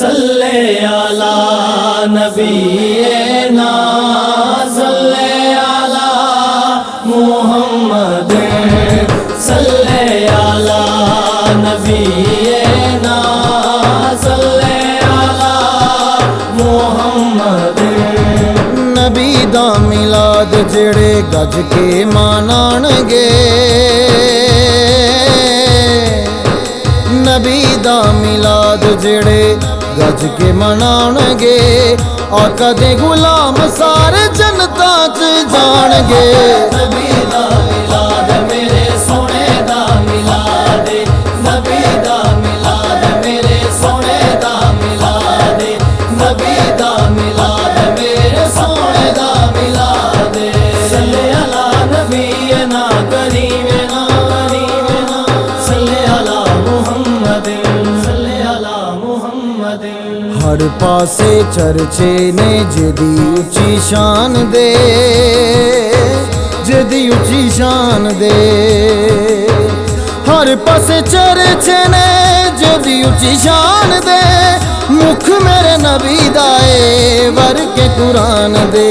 सल्ले अला नबीना सल्ले अला मुहम्मद सल्ले अला नबीना सल्ले अला मुहम्मद। नबी दा मिलाद जेड़े गज के मनाणगे, नबी दा मिलाद जेड़े गज के मनाणगे, आका दे गुलाम सारे जनता च जाणगे। नबी दा मिलाद मेरे सोने दा मिलाद, नबी दा मिलाद मेरे सोने दा मिलाद, नबी दा मिलाद मेरे सोने दा मिलाद। सल्ले अला नबीना करीमना करीमना सल्ले अला मुहम्मद सल्ले अला मुहम्मद। हर पासे चर्चे ने जिदी उची शान दे, जिदी उची शान दे। हर पासे चर्चे ने जिदी उची शान दे, मुख मेरे नबी दाए वर के कुरान दे,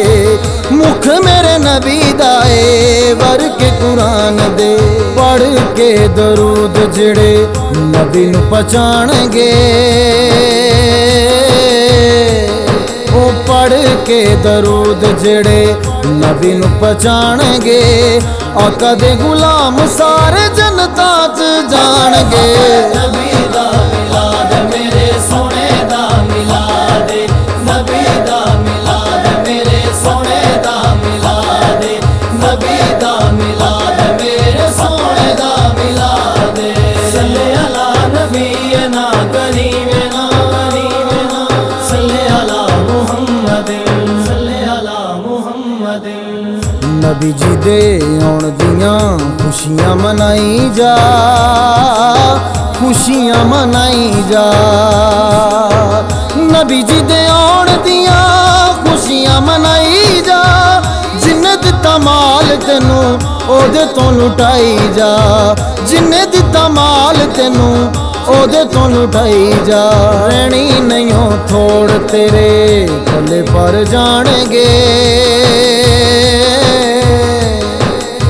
मुख मेरे नबी दाए वर के कुरान दे। पढ़ के दरूद जेड़े नबी नू पहचानगे, ओ पढ़ के दरूद जेड़े नबी नू पहचानगे, आका दे गुलाम सारे जनता च जाणगे। नबी दा मिलाद मेरे सोने दा मिलाद, नबी दा मिलाद मेरे सोने दा मिलाद, नबी दा मिलाद मेरे सोने दा मिलाद। सल्ले अला नबीना करीमना करीमना सल्ले अला मुहम्मद सल्ले अला मुहम्मद। नबी जी दे आउण दियां खुशियां मनाई जा, खुशियां मनाई जा। नबी जी दे आउण दियां खुशियां मनाई जा, जिन्ने दिता माल तेनू ओदे तो लुटाई जा, जिन्ने दिता माल तेनू ओदे तो लुटाई जा। रहनी नहीं थोड़ तेरे भले पर जाणगे,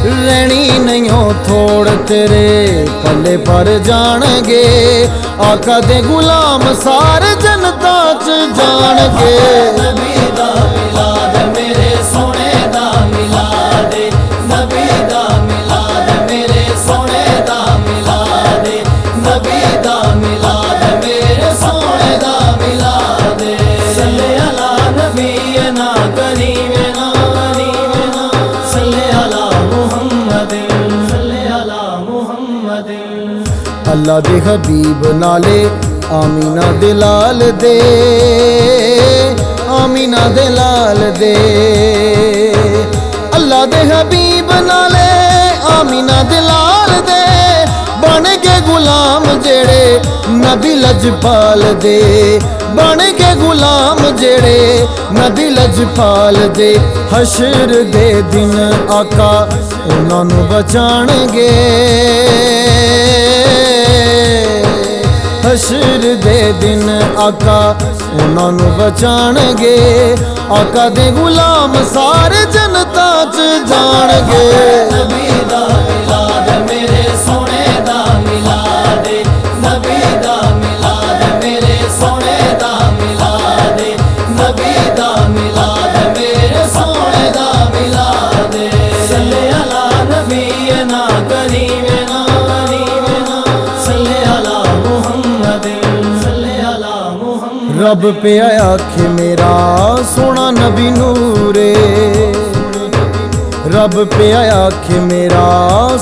रहनी नहीं थोड़ तेरे पल्ले पर जाणगे, आका दे गुलाम सारे जनता च जाणगे। नबी दा मिलाद मेरे सोने दा मिलाद, नबी दा मिलाद मेरे सोने दा मिलाद, नबी दा मिलाद मेरे सोने दा मिलाद। सल्ले अला नबीना करीमना करीमना सल्ले अला मुहम्मद सल्ले अला मुहम्मद। अल्लाह दे हबीब नाले आमीना दे लाल दे, आमीना दे लाल दे। अल्लाह दे हबीब नाले आमीना दे लाल दे, बन के गुलाम जेड़े नबी लजपाल दे, बन के गुलाम जेड़े नबी लजपाल दे। हशर दे दिन आका उन्हां नू बचाणगे, हशर दे दिन आका उन्हां नू बचाणगे, आका दे गुलाम सारे जनता च जाणगे। नबी दा मिलाद मेरे सोने दा मिलाद, नबी दा मिलाद मेरे सोने दा मिलाद, नबी दा मिलाद मेरे सोने दा मिलाद। सल्ले अला नबीना करीमना करीमना सल्ले अला मुहम्मद सल्ले अला मुहम्मद। रब पे आखे मेरा सोना नबी नूरे, रब पे आखे मेरा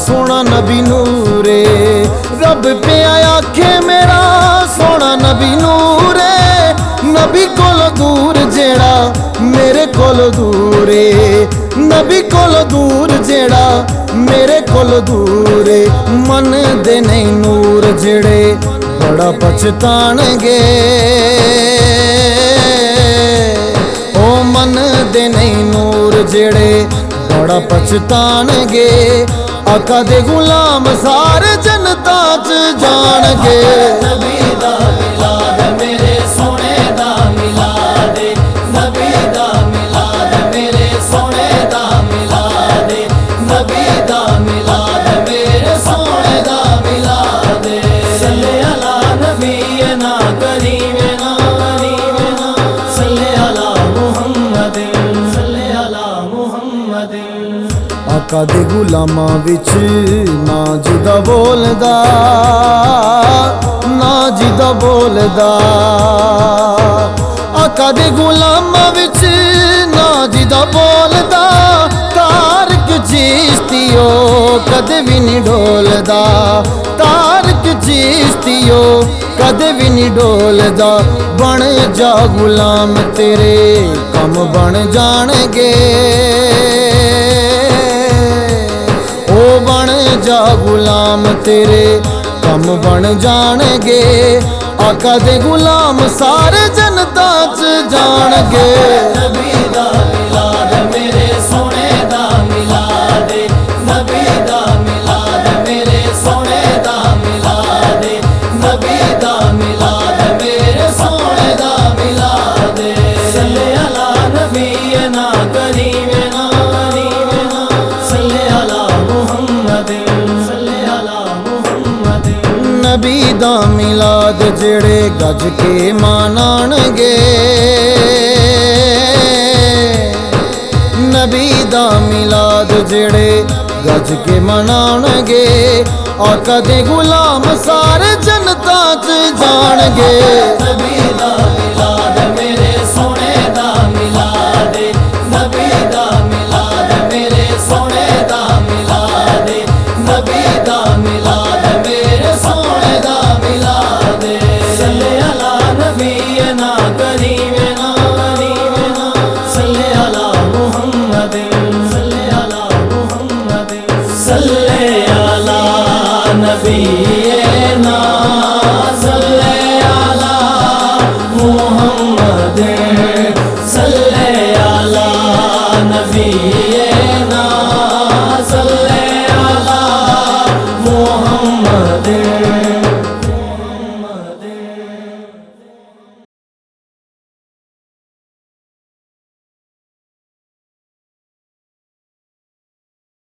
सोना नबी नूरे, रब पे आखे मेरा सोना नबी नूरे। नबी कोल दूर जेड़ा मेरे कोल दूरे, नबी कोल दूर जेड़ा मेरे कोल दूरे। मन दे नहीं नूर जेड़े बड़ा पछताणगे, ओ मन दे नहीं नूर जेड़े बड़ा पछताणगे, आका दे गुलाम सारे जनता च जाणगे। नबी दा मिलाद मेरे सोने करीमेना करीमेना सल्ले अला मुहम्मदिन सल्ले अला मुहम्मदिन। आका दे गुलामां विच ना जिदा बोलदा ना जिदा बोलदा आका दे गुलामां विच ना जिदा बोलदा तारक चिश्तियो कदे भी नहीं ढोलदा तारक चिश्तियो कदे भी नहीं ढोलदा। बन जा गुलाम तेरे कम बन जाणगे ओ बन जा गुलाम तेरे कम बन जाणगे। आका दे गुलाम सारे जनता च जाणगे। नबी दा मिलाद मेरे सोने दा मिलाद नबी दा मिलाद मेरे सोने दा मिलाद नबी दा मिलाद मेरे सोने दा मिलाद। सल्ले अला नबीना करीमेना करीमेना सल्ले अला मुहम्मदिन सल्ले अला मुहम्मदिन। नबी दा मिलाद जेड़े गज के मनाणगे नबी दा मिलाद जेड़े गज के मनाणगे। आका दे गुलाम सारे जनता च जाणगे। नबी दा मिलाद मेरे सोने दा मिलाद नबी दा मिलाद मेरे सोने दा मिलाद नबी दा मिलाद मेरे सोने दा मिलाद। सल्ले अला नबीना करीमेना करीमेना सल्ले अला मुहम्मदिन सल्ले अला मुहम्मदिन। सल्ले अला नबी